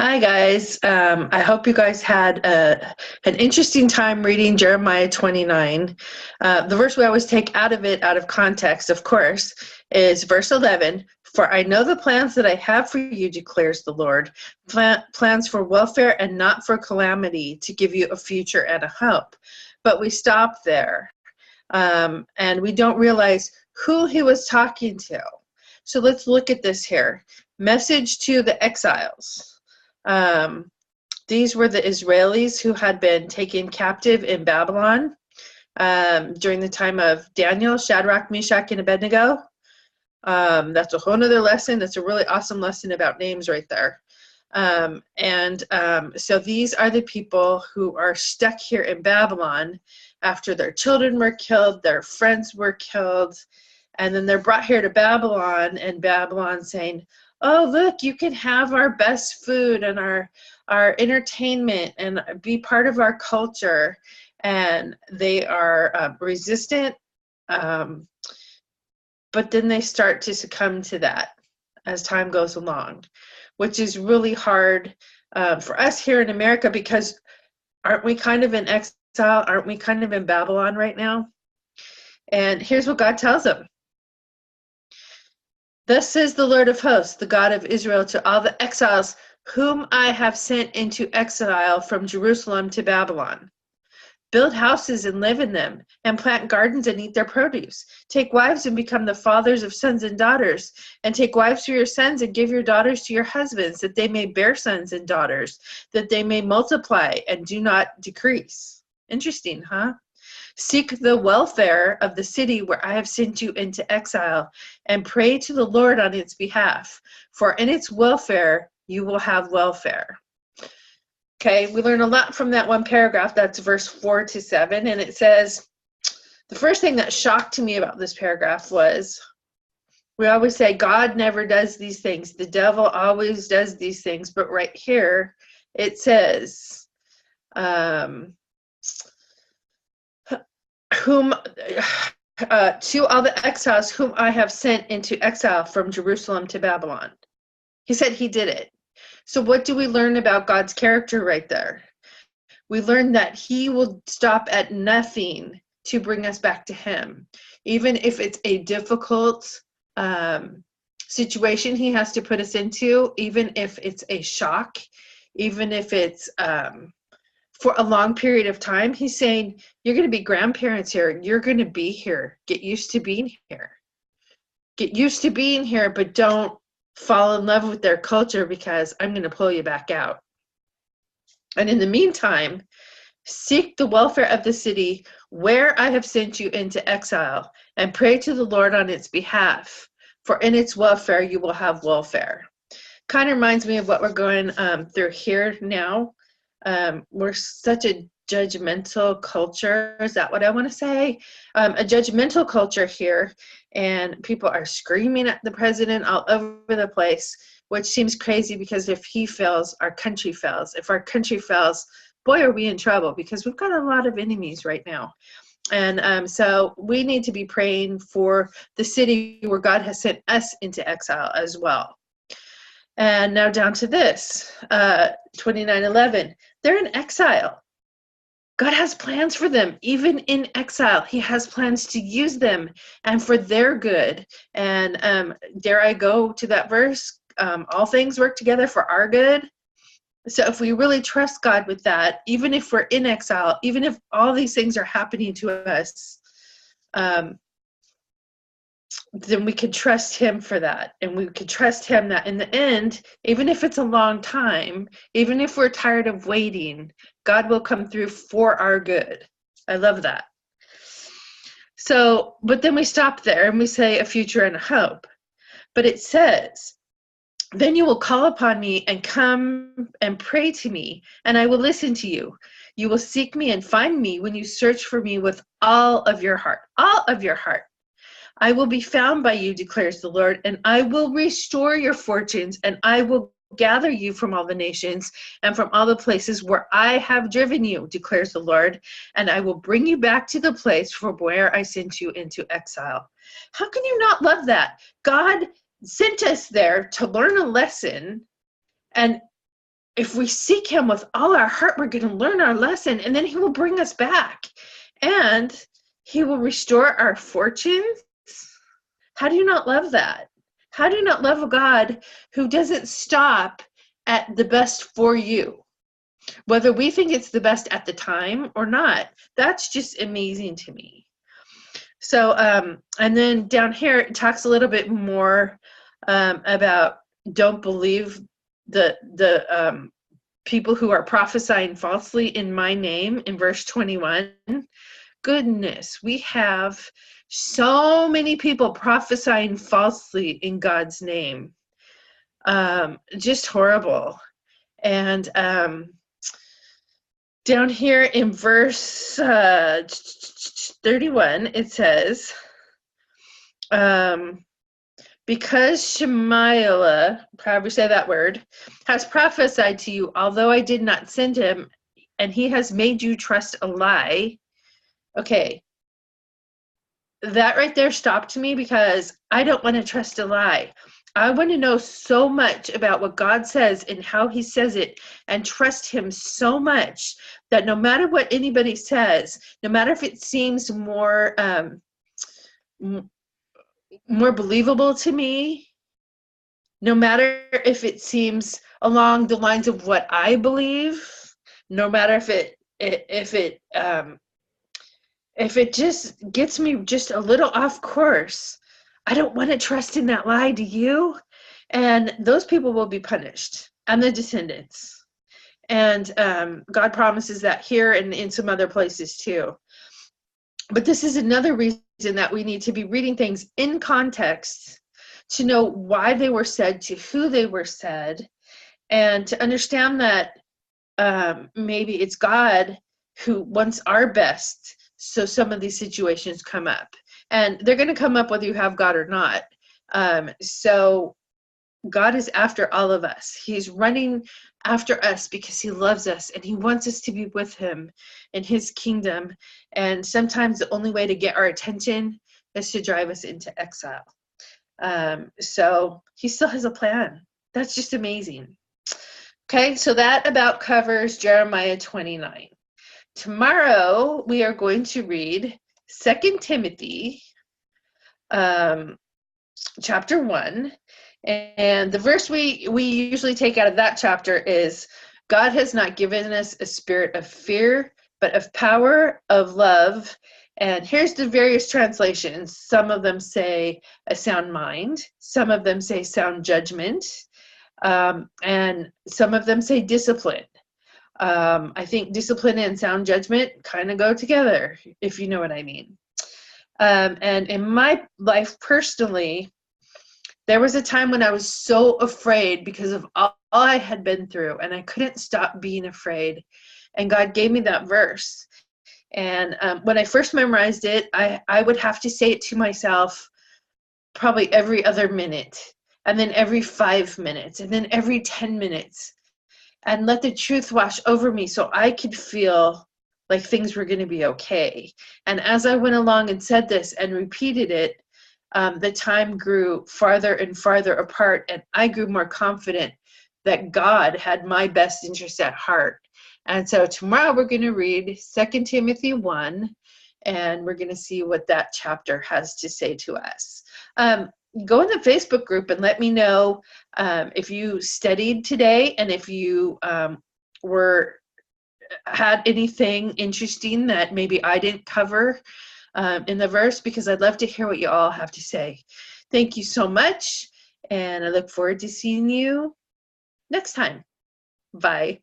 Hi, guys. I hope you guys had an interesting time reading Jeremiah 29. The verse we always take out of context, of course, is verse 11. For I know the plans that I have for you, declares the Lord, plans for welfare and not for calamity, to give you a future and a hope. But we stop there, and we don't realize who he was talking to. So let's look at this here. Message to the exiles. Um, these were the Israelis who had been taken captive in Babylon during the time of Daniel, Shadrach, Meshach, and Abednego. That's a whole nother lesson. That's a really awesome lesson about names right there. So these are the people who are stuck here in Babylon after their children were killed, their friends were killed, and then they're brought here to Babylon, and Babylon saying, oh, look, you can have our best food and our entertainment and be part of our culture. And they are resistant, but then they start to succumb to that as time goes along, which is really hard for us here in America, because aren't we kind of in exile? Aren't we kind of in Babylon right now? And here's what God tells them. Thus says the Lord of hosts, the God of Israel, to all the exiles whom I have sent into exile from Jerusalem to Babylon. Build houses and live in them, and plant gardens and eat their produce. Take wives and become the fathers of sons and daughters, and take wives for your sons and give your daughters to your husbands, that they may bear sons and daughters, that they may multiply and do not decrease. Interesting, huh? Seek the welfare of the city where I have sent you into exile, and pray to the Lord on its behalf, for in its welfare you will have welfare. Okay, we learn a lot from that one paragraph. That's verse 4-7, and it says, the first thing that shocked me about this paragraph was, we always say God never does these things. The devil always does these things, but right here it says, whom to all the exiles whom I have sent into exile from Jerusalem to Babylon. He said he did it. So what do we learn about God's character right there? We learn that he will stop at nothing to bring us back to him. Even if it's a difficult situation he has to put us into, even if it's a shock, even if it's for a long period of time, he's saying, you're going to be grandparents here. You're going to be here. Get used to being here. Get used to being here, but don't fall in love with their culture, because I'm going to pull you back out. And in the meantime, seek the welfare of the city where I have sent you into exile, and pray to the Lord on its behalf, for in its welfare you will have welfare. Kind of reminds me of what we're going through here now. We're such a judgmental culture. Is that what I want to say? A judgmental culture here, and people are screaming at the president all over the place, which seems crazy, because if he fails, our country fails. If our country fails, boy, are we in trouble, because we've got a lot of enemies right now. And so we need to be praying for the city where God has sent us into exile as well. And now down to this, 29:11. They're in exile. God has plans for them, even in exile. He has plans to use them and for their good. And dare I go to that verse? All things work together for our good. So if we really trust God with that, even if we're in exile, even if all these things are happening to us, then we can trust him for that. And we can trust him that in the end, even if it's a long time, even if we're tired of waiting, God will come through for our good. I love that. So, but then we stop there and we say a future and a hope. But it says, then you will call upon me and come and pray to me, and I will listen to you. You will seek me and find me when you search for me with all of your heart. All of your heart. I will be found by you, declares the Lord, and I will restore your fortunes, and I will gather you from all the nations and from all the places where I have driven you, declares the Lord, and I will bring you back to the place from where I sent you into exile. How can you not love that? God sent us there to learn a lesson, and if we seek him with all our heart, we're going to learn our lesson, and then he will bring us back, and he will restore our fortunes. How do you not love that? How do you not love a God who doesn't stop at the best for you, whether we think it's the best at the time or not? That's just amazing to me. So, and then down here, it talks a little bit more about don't believe the people who are prophesying falsely in my name in verse 21. Goodness, we have so many people prophesying falsely in God's name. Just horrible. And down here in verse 31, it says, because Shemaiah, however say that word, has prophesied to you, although I did not send him, and he has made you trust a lie. Okay, that right there stopped me, because I don't want to trust a lie. I want to know so much about what God says and how he says it, and trust him so much that no matter what anybody says, no matter if it seems more believable to me, no matter if it seems along the lines of what I believe, no matter if it just gets me just a little off course, I don't want to trust in that lie, do you? And those people will be punished, and the descendants. And God promises that here and in some other places too. But this is another reason that we need to be reading things in context to know why they were said, to who they were said, and to understand that maybe it's God who wants our best. So some of these situations come up, and they're going to come up whether you have God or not. So God is after all of us. He's running after us because he loves us, and he wants us to be with him in his kingdom. And sometimes the only way to get our attention is to drive us into exile. So he still has a plan. That's just amazing. Okay, so that about covers Jeremiah 29. Tomorrow we are going to read 2 Timothy chapter 1. And the verse we usually take out of that chapter is, God has not given us a spirit of fear, but of power, of love. And here's the various translations. Some of them say a sound mind. Some of them say sound judgment. And some of them say discipline. I think discipline and sound judgment kind of go together, if you know what I mean. And in my life personally, there was a time when I was so afraid because of all I had been through, and I couldn't stop being afraid. And God gave me that verse. And when I first memorized it, I would have to say it to myself probably every other minute, and then every 5 minutes, and then every 10 minutes, and let the truth wash over me so I could feel like things were going to be okay. And as I went along and said this and repeated it, the time grew farther and farther apart, and I grew more confident that God had my best interest at heart. And so tomorrow we're going to read 2 Timothy 1, and we're going to see what that chapter has to say to us. Go in the Facebook group and let me know if you studied today, and if you had anything interesting that maybe I didn't cover in the verse, because I'd love to hear what you all have to say. Thank you so much, and I look forward to seeing you next time. Bye.